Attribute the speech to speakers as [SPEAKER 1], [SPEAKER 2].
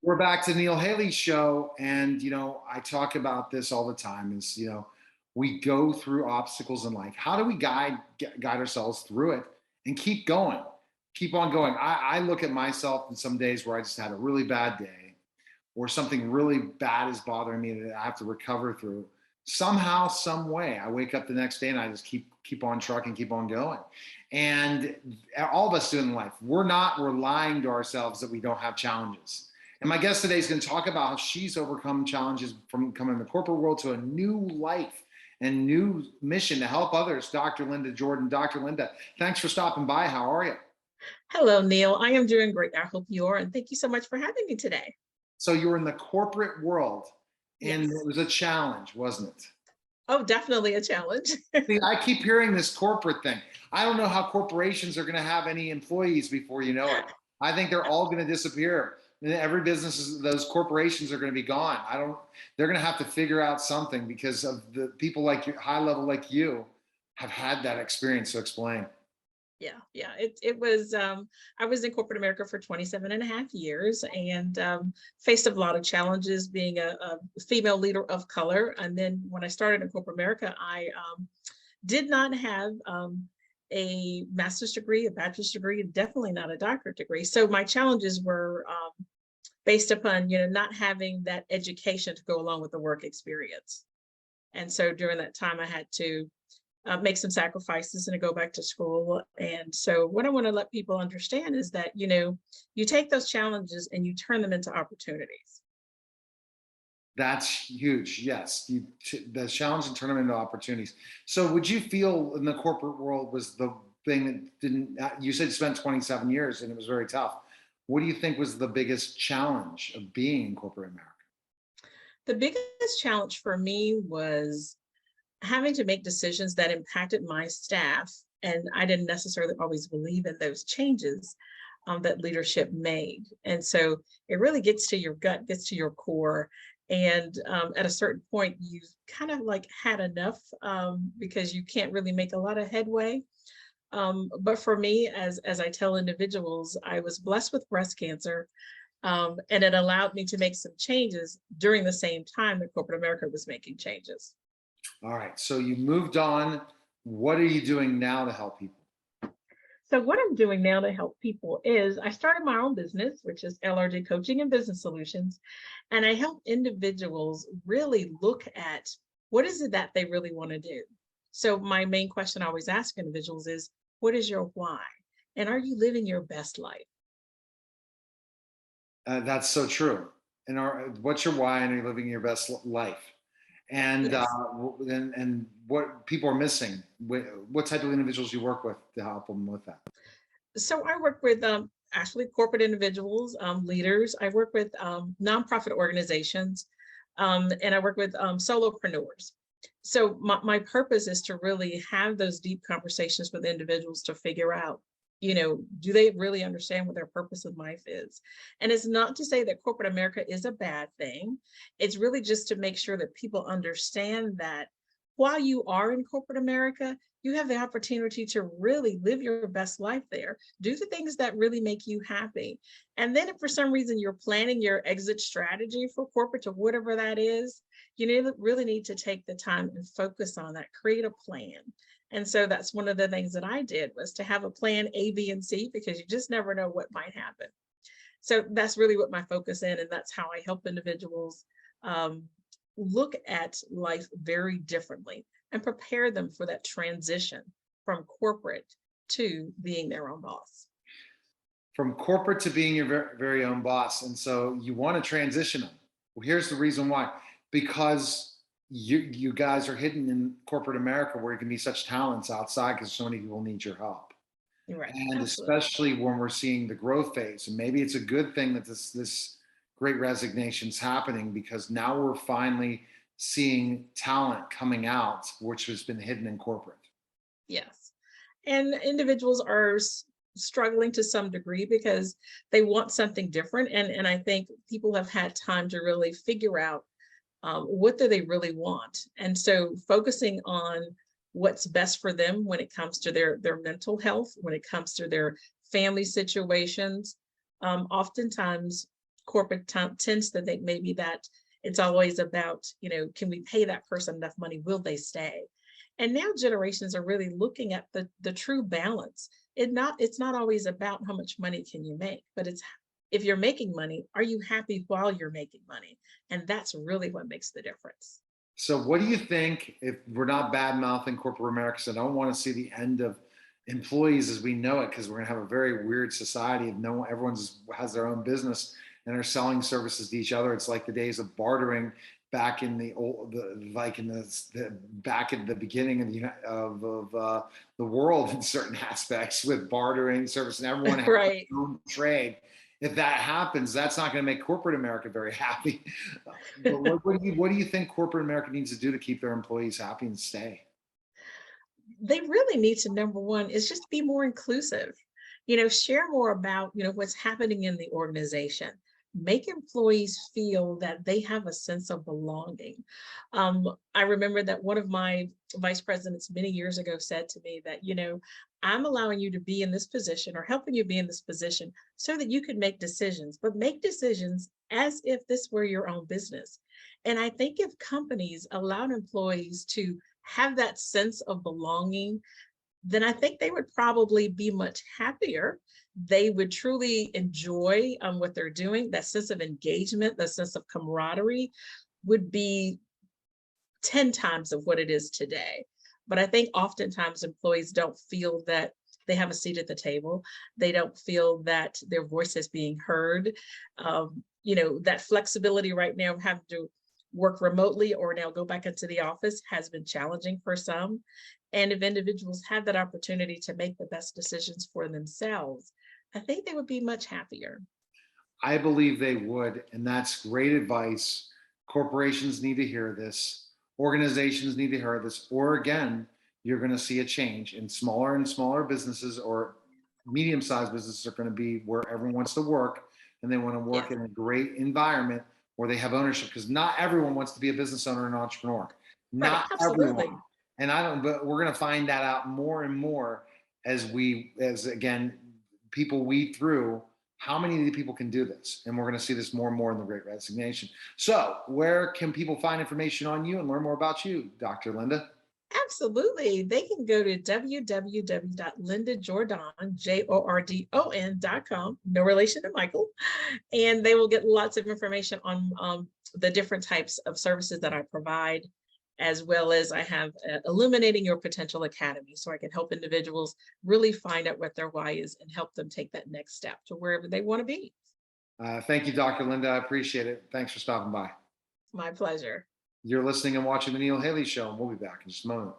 [SPEAKER 1] We're back to Neil Haley's show. And, I talk about this all the time is, we go through obstacles in life. How do we guide ourselves through it and keep going, keep on going? I look at myself in some days where I just had a really bad day or something really bad is bothering me that I have to recover through. Somehow, some way, I wake up the next day and I just keep on trucking, keep on going. And all of us do in life. We're not relying to ourselves that we don't have challenges. And my guest today is going to talk about how she's overcome challenges from coming in the corporate world to a new life and new mission to help others. Dr. Linda Jordon. Dr. Linda, thanks for stopping by. How are you?
[SPEAKER 2] Hello, Neil. I am doing great. I hope you are. And thank you so much for having me today.
[SPEAKER 1] So you were in the corporate world and
[SPEAKER 2] Yes.
[SPEAKER 1] it was a challenge, wasn't it?
[SPEAKER 2] Oh, definitely a challenge.
[SPEAKER 1] See, I keep hearing this corporate thing. I don't know how corporations are going to have any employees before you know it. I think they're all going to disappear. And every business, those corporations are going to be gone. They're going to have to figure out something because of the people like you, high level like you, have had that experience. So explain.
[SPEAKER 2] Yeah. It was, I was in corporate America for 27 and a half years and faced a lot of challenges being a female leader of color. And then when I started in corporate America, I did not have a master's degree, a bachelor's degree, and definitely not a doctorate degree. So my challenges were based upon, not having that education to go along with the work experience. And so during that time, I had to make some sacrifices and to go back to school. And so what I want to let people understand is that, you take those challenges and you turn them into opportunities.
[SPEAKER 1] That's huge. Yes, the challenge and turn them into opportunities. So, would you feel in the corporate world was the thing that didn't? You said you spent 27 years and it was very tough. What do you think was the biggest challenge of being in corporate America?
[SPEAKER 2] The biggest challenge for me was having to make decisions that impacted my staff. And I didn't necessarily always believe in those changes that leadership made. And so it really gets to your gut, gets to your core. And at a certain point, you kind of like had enough because you can't really make a lot of headway. But for me, as I tell individuals, I was blessed with breast cancer. And it allowed me to make some changes during the same time that corporate America was making changes.
[SPEAKER 1] All right. So you moved on. What are you doing now to help people?
[SPEAKER 2] So what I'm doing now to help people is I started my own business, which is LRG Coaching and Business Solutions. And I help individuals really look at what is it that they really want to do. So my main question I always ask individuals is, what is your why? And are you living your best life?
[SPEAKER 1] That's so true. What's your why, and are you living your best life? And
[SPEAKER 2] Yes.
[SPEAKER 1] and what people are missing. What type of individuals you work with to help them with that?
[SPEAKER 2] So I work with actually corporate individuals, leaders. I work with nonprofit organizations, and I work with solopreneurs. So my purpose is to really have those deep conversations with individuals to figure out, do they really understand what their purpose of life is? And it's not to say that corporate America is a bad thing. It's really just to make sure that people understand that while you are in corporate America, you have the opportunity to really live your best life there. Do the things that really make you happy. And then if for some reason you're planning your exit strategy for corporate or whatever that is, really need to take the time and focus on that, create a plan. And so that's one of the things that I did was to have a plan A, B, and C, because you just never know what might happen. So that's really what my focus in, and that's how I help individuals look at life very differently and prepare them for that transition from corporate to being their own boss.
[SPEAKER 1] From corporate to being your very own boss, and so you want to transition them. Well, here's the reason why: because you guys are hidden in corporate America, where you can be such talents outside, because so many people need your help.
[SPEAKER 2] Right.
[SPEAKER 1] And
[SPEAKER 2] Absolutely.
[SPEAKER 1] especially when we're seeing the growth phase, and maybe it's a good thing that this great resignation is happening, because now we're finally seeing talent coming out which has been hidden in corporate.
[SPEAKER 2] Yes. And individuals are struggling to some degree because they want something different. And I think people have had time to really figure out what do they really want. And so focusing on what's best for them when it comes to their mental health, when it comes to their family situations. Oftentimes corporate tends to think maybe that it's always about, can we pay that person enough money? Will they stay? And now generations are really looking at the true balance. It's not always about how much money can you make, but it's if you're making money, are you happy while you're making money? And that's really what makes the difference.
[SPEAKER 1] So, what do you think, if we're not bad mouthing corporate America? So I don't want to see the end of employees as we know it, because we're going to have a very weird society of no everyone's has their own business and are selling services to each other. It's like the days of bartering back in the old, like in the back at the beginning of the world in certain aspects with bartering service, and everyone has
[SPEAKER 2] Right.
[SPEAKER 1] their own trade. If that happens, that's not going to make corporate America very happy. But what do you think corporate America needs to do to keep their employees happy and stay?
[SPEAKER 2] They really need to, number one, is just be more inclusive. Share more about, what's happening in the organization. Make employees feel that they have a sense of belonging. I remember that one of my vice presidents many years ago said to me that, I'm allowing you to be in this position or helping you be in this position so that you can make decisions, but make decisions as if this were your own business. And I think if companies allowed employees to have that sense of belonging, then I think they would probably be much happier. They would truly enjoy what they're doing. That sense of engagement, that sense of camaraderie would be 10 times of what it is today. But I think oftentimes employees don't feel that they have a seat at the table. They don't feel that their voice is being heard. That flexibility right now of having to work remotely or now go back into the office has been challenging for some. And if individuals have that opportunity to make the best decisions for themselves, I think they would be much happier.
[SPEAKER 1] I believe they would, and that's great advice. Corporations need to hear this. Organizations need to hear this, or again, you're going to see a change in smaller and smaller businesses, or medium-sized businesses are going to be where everyone wants to work, and they want to work
[SPEAKER 2] Yes,
[SPEAKER 1] in a great environment where they have ownership, because not everyone wants to be a business owner and entrepreneur.
[SPEAKER 2] right.
[SPEAKER 1] Not everyone.
[SPEAKER 2] Absolutely.
[SPEAKER 1] And I don't, but we're going to find that out more and more as again, people weed through how many of the people can do this. And we're going to see this more and more in the great resignation. So where can people find information on you and learn more about you, Dr. Linda?
[SPEAKER 2] Absolutely. They can go to www.lindajordon.com, no relation to Michael, and they will get lots of information on the different types of services that I provide, as well as I have Illuminating Your Potential Academy, so I can help individuals really find out what their why is and help them take that next step to wherever they want to be.
[SPEAKER 1] Thank you, Dr. Linda. I appreciate it. Thanks for stopping by.
[SPEAKER 2] My pleasure.
[SPEAKER 1] You're listening and watching The Neil Haley Show, and we'll be back in just a moment.